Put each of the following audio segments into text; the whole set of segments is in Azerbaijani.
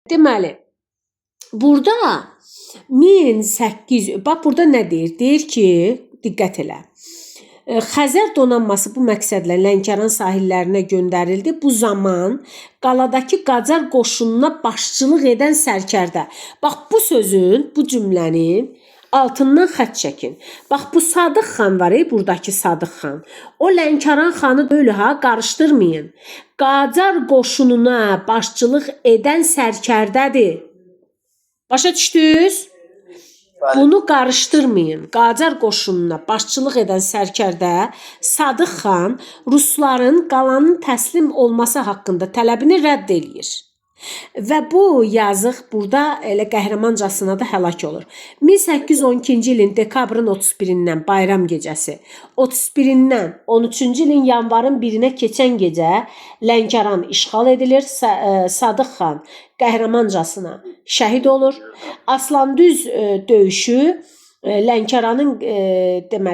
Deməli, burada 1800, bax burada nə deyir? Deyir ki, diqqət elə. Xəzər donanması bu məqsədlə Lənkəran sahillərinə göndərildi. Bu zaman qaladakı Qacar qoşununa başçılıq edən sərkərdə. Bax bu sözün, bu cümlənin altından xətt çəkin. Bax bu Sadıq xan var, buradakı Sadıq xan. O Lənkəran xanı deyil ha, qarışdırmayın. Qacar qoşununa başçılıq edən sərkərdədir. Başa düşdünüz? Bunu qarışdırmayın. Qacar qoşununa başçılıq edən sərkərdə Sadıq xan rusların qalanın təslim olması haqqında tələbini rədd eləyir. Və bu yazıq burada elə qəhrəmancasına da həlak olur. 1812-ci ilin dekabrın 31-dən bayram gecəsi, 31-dən 13-cü ilin yanvarın 1-nə keçən gecə Lənkəran işğal edilir. Sadıq xan qəhrəmancasına şəhid olur. Aslandüz döyüşü Lənkəranın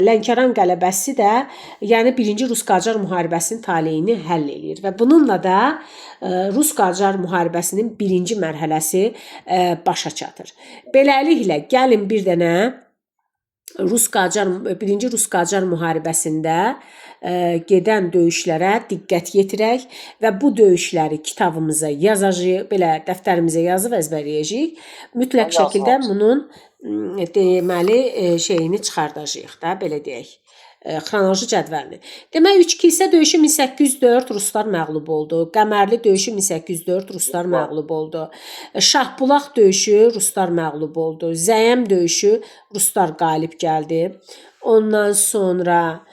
Lənkəran qələbəsi də, yəni 1-ci Rus-Qacar müharibəsinin taleyini həll eləyir və bununla da Rus-Qacar müharibəsinin 1-ci mərhələsi başa çatır. Beləliklə gəlin bir dənə 1-ci Rus-Qacar müharibəsində gedən döyüşlərə diqqət yetirək və bu döyüşləri kitabımıza yazacağıq, belə dəftərimizə yazıb əzbərləyəcəyik. Mütləq şəkildə bunun deməli şeyini çıxardacağıq da, belə deyək. Xronoloji cədvəlini. Demək, Üç kilsə döyüşü 1804 ruslar məğlub oldu. Qəmərli döyüşü 1804 ruslar məğlub oldu. Şahbulaq döyüşü ruslar məğlub oldu. Zəyəm döyüşü ruslar qalib gəldi. Ondan sonra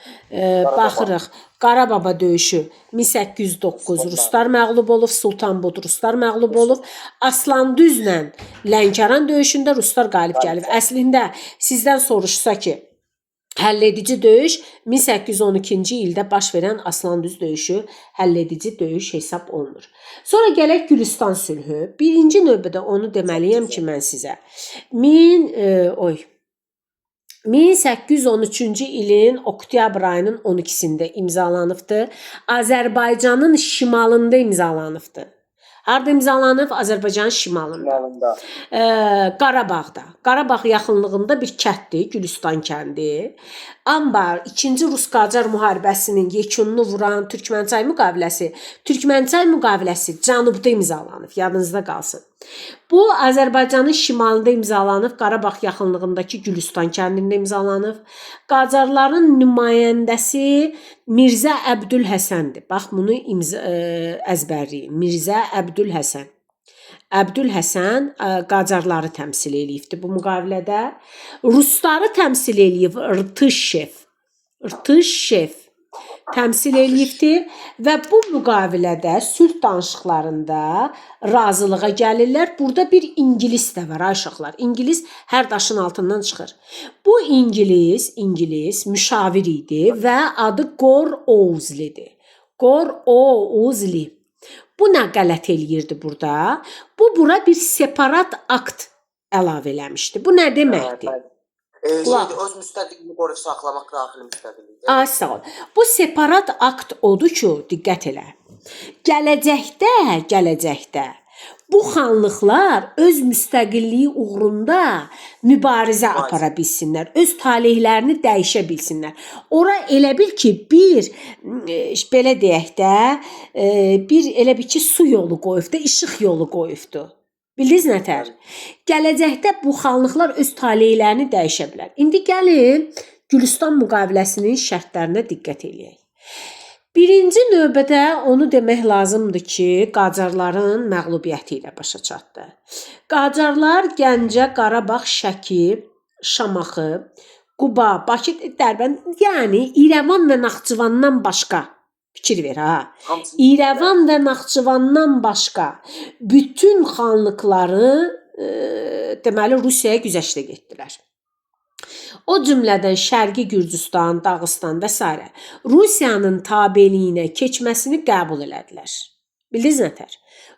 baxırıq. Qarababa döyüşü 1809 ruslar məğlub olub, Sultanbud ruslar məğlub olub. Aslandüzlə Lənkəran döyüşündə ruslar qalib gəlib. Əslində sizdən soruşsa ki, həlledici döyüş 1812-ci ildə baş verən Aslandüz döyüşü həlledici döyüş hesab olunur. Sonra gələk Gülüstan sülhü. Birinci növbədə onu deməliyəm ki, mən sizə 1813-cü ilin oktyabr ayının 12-sində imzalanıbdır. Azərbaycanın şimalında imzalanıbdır. Harada imzalanıb? Azərbaycanın şimalında. Qarabağda. Qarabağ yaxınlığında bir kənddir, Gülüstan kəndi. Amma 2-ci Rus-Qacar müharibəsinin yekununu vuran Türkmənçay müqaviləsi cənubda imzalanıb, yadınızda qalsın. Bu Azərbaycanın şimalında imzalanıb, Qarabağ yaxınlığındakı Gülüstan kəndində imzalanıb. Qacarların nümayəndəsi Mirzə Əbdülhəsəndir. Bax, bunu əzbərləyin. Mirzə Əbdülhəsən. Əbdülhəsən Qacarları təmsil eləyibdir bu müqavilədə. Rusları təmsil eləyib Rtışev təmsil eləyibdir və bu müqavilədə sülh danışıqlarında razılığa gəlirlər. Burada bir İngilis də var, aşıqlar. İngilis hər daşın altından çıxır. Bu İngilis müşavir idi və adı Qor-Ouzlidir. Qor-Ouzli. Bu nə qələt eləyirdi burada? Bura bir separat akt əlavə eləmişdi. Bu nə deməkdir? Öz müstəqilliyini qoruyub saxlamaq daxili müstəqillik. Sağ ol. Bu separat akt odur ki, diqqət elə. Gələcəkdə bu xanlıqlar öz müstəqilliyi uğrunda mübarizə apara bilsinlər, öz talehlərini dəyişə bilsinlər. Ora elə bil ki, belə deyək də, elə bil ki, su yolu qoyubdu, işıq yolu qoyubdu. Bildiniz nətər? Gələcəkdə bu xanlıqlar öz talehlərini dəyişə bilər. İndi gəlin Gülüstan müqaviləsinin şərtlərinə diqqət eləyək. Birinci növbədə onu demək lazımdır ki, Qacarların məğlubiyyəti ilə başa çatdı. Qacarlar Gəncə, Qarabağ, Şəki, Şamaxı, Quba, Bakı, Dərbənd, yəni İrəvan və Naxçıvandan başqa, fikir ver ha. İrəvan və Naxçıvandan başqa bütün xanlıqları deməli Rusiyaya güzəştə getdilər. O cümlədən Şərqi Gürcüstan, Dağıstan və s. Rusiyanın tabeliyinə keçməsini qəbul elədilər. Bildiniz nətər?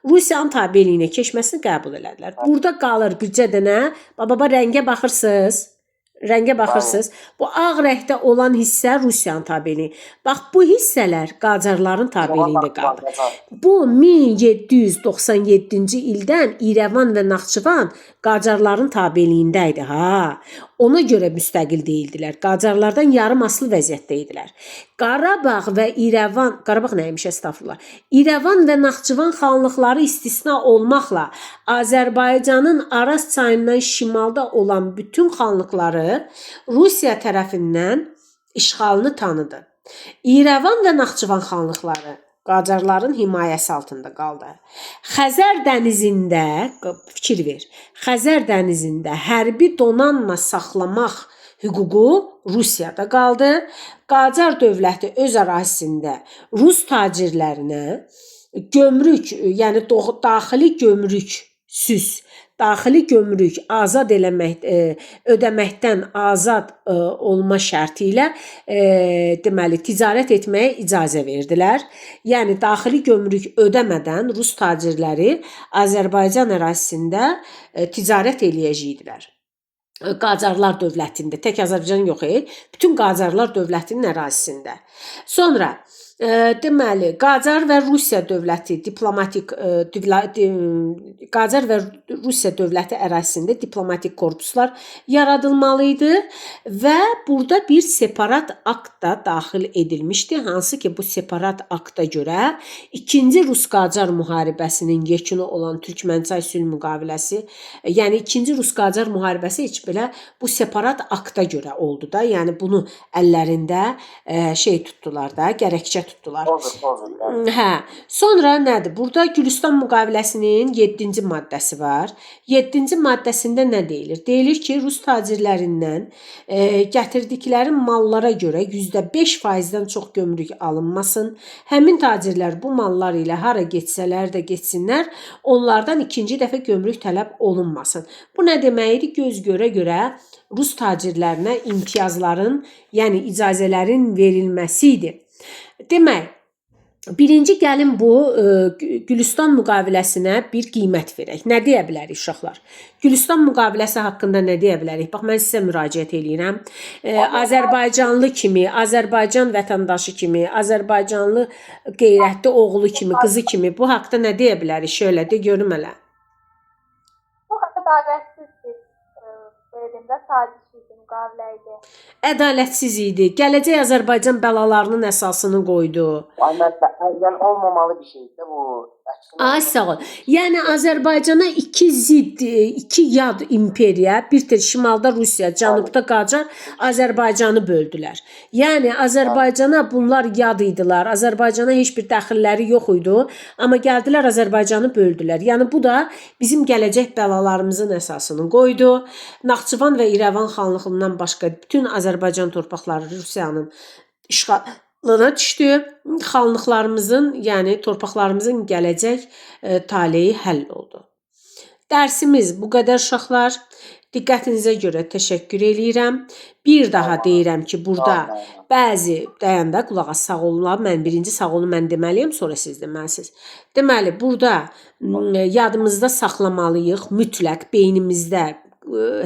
Rusiyanın tabeliyinə keçməsini qəbul elədilər. Burada qalır bircə dənə, baba rəngə baxırsınız. Rəngə baxırsınız. Bu ağ rəngdə olan hissə Rusiyanın tabeliyi. Bax bu hissələr Qacarların tabeliyində qaldı. Bu 1797-ci ildən İrəvan və Naxçıvan Qacarların tabeliyində idi ha. Ona görə müstəqil deyildilər. Qacarlardan yarım asılı vəziyyətdə idilər. Qarabağ və İrəvan, Qarabağ nəymiş əstəğfurullah. İrəvan və Naxçıvan xanlıqları istisna olmaqla Azərbaycanın Araz çayından şimalda olan bütün xanlıqları Rusiya tərəfindən işğalını tanıdı. İrəvan və Naxçıvan xanlıqları Qacarların himayəsi altında qaldı. Xəzər dənizində, fikir ver, Xəzər dənizində hərbi donanma saxlamaq hüququ Rusiyada qaldı. Qacar dövləti öz ərazisində Rus tacirlərinə gömrük, yəni daxili gömrüksüz, daxili gömrük azad ödəməkdən azad olma şərti ilə deməli ticarət etməyə icazə verdilər. Yəni daxili gömrük ödəmədən Rus tacirləri Azərbaycan ərazisində ticarət eləyəcəkdilər. Qacarlar dövlətində, tək Azərbaycan yox, bütün Qacarlar dövlətinin ərazisində. Sonra deməli Qacar və Rusiya dövləti Qacar və Rusiya dövləti ərazisində diplomatik korpuslar yaradılmalı idi və burada bir separat akt da daxil edilmişdi. Hansı ki bu separat akta görə 2-ci Rus-Qacar müharibəsinin yekunu olan Türkmənçay sülh müqaviləsi, yəni 2-ci Rus-Qacar müharibəsi heç belə bu separat akta görə oldu da. Yəni bunu əllərində tutdular da, gərəkçə tutdular. Hə. Sonra nədir? Burada Gülüstan müqaviləsinin 7-ci maddəsi var. 7-ci maddəsində nə deyilir? Deyilir ki, Rus tacirlərindən gətirdikləri mallara görə %5%-dən çox gömrük alınmasın. Həmin tacirlər bu mallar ilə hara getsələr də getsinlər, onlardan ikinci dəfə gömrük tələb olunmasın. Bu nə deməkdir? Göz görə-görə Rus tacirlərinə imtiyazların, yəni icazələrin verilməsi idi. Demək, birinci gəlin bu Gülüstan müqaviləsinə bir qiymət verək. Nə deyə bilərik uşaqlar? Gülüstan müqaviləsi haqqında nə deyə bilərik? Bax, mən sizə müraciət edirəm. Azərbaycanlı kimi, Azərbaycan vətəndaşı kimi, Azərbaycanlı qeyrətli oğlu kimi, qızı kimi bu haqda nə deyə bilərik? Şöyle de görüm hələ. Bu ədalətsizdir. Verdiğimdə sadəcə müqavilə idi. Ədalətsiz idi. Gələcək Azərbaycan bəlalarının əsasını qoydu. Aynen olmamalı bir şeydi bu. Ay sağ ol. Yəni Azərbaycana iki zidd, iki yad imperiya, bir şimalda Rusiya, cənubda Qacar Azərbaycanı böldülər. Yəni Azərbaycana bunlar yad idilər. Azərbaycana heç bir dəxilləri yox idi, amma gəldilər Azərbaycanı böldülər. Yəni bu da bizim gələcək bəlalarımızın əsasını qoydu. Naxçıvan və İrəvan xanlığından başqa bütün Azərbaycan torpaqları Rusiyanın işğalına düşdü. Xanlıqlarımızın, yəni torpaqlarımızın gələcək taleyi həll oldu. Dərsimiz bu qədər uşaqlar. Diqqətinizə görə təşəkkür eləyirəm. Bir daha deyirəm ki, burada bəzi dayanda qulaq as, sağ olun. Mən birinci sağ olun mən deməliyəm, sonra siz deməlisiz. Deməli, burada yadımızda saxlamalıyıq, mütləq beynimizdə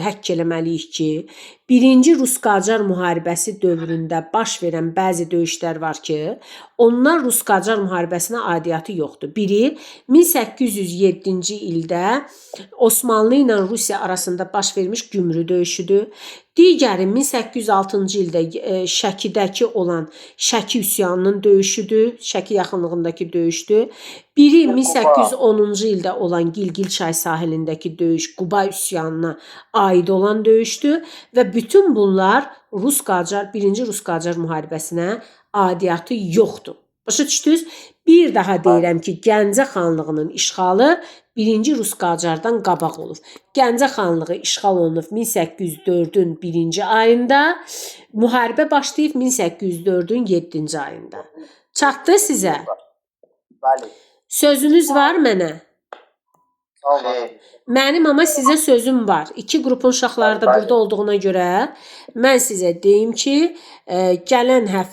həkk eləməliyik ki, 1-ci Rus-Qacar müharibəsi dövründə baş verən bəzi döyüşlər var ki, onlar Rus-Qacar müharibəsinə aidiyyatı yoxdur. Biri 1807-ci ildə Osmanlı ilə Rusiya arasında baş vermiş Gümrü döyüşüdür. Digəri 1806-cı ildə Şəkidəki olan Şəki üsyanının döyüşüdür, Şəki yaxınlığındakı döyüşdür. Biri 1810-cu ildə olan Gilgil çay sahilindəki döyüş Quba üsyanına aid olan döyüşdür və bütün bunlar Rus-Qacar, 1-ci Rus-Qacar müharibəsinə aidiyyatı yoxdur. Başa düşdünüz? Bir daha deyirəm ki, Gəncə xanlığının işğalı 1-ci Rus-Qacardan qabaq olub. Gəncə xanlığı işğal olunub 1804-ün 1-ci ayında, müharibə başlayıb 1804-ün 7-ci ayında. Çatdı sizə? Bəli. Sözünüz var mənə? Sağ olun. Mənim amma sizə sözüm var. İki qrupun uşaqları da burada olduğuna görə mən sizə deyim ki, gələn həftə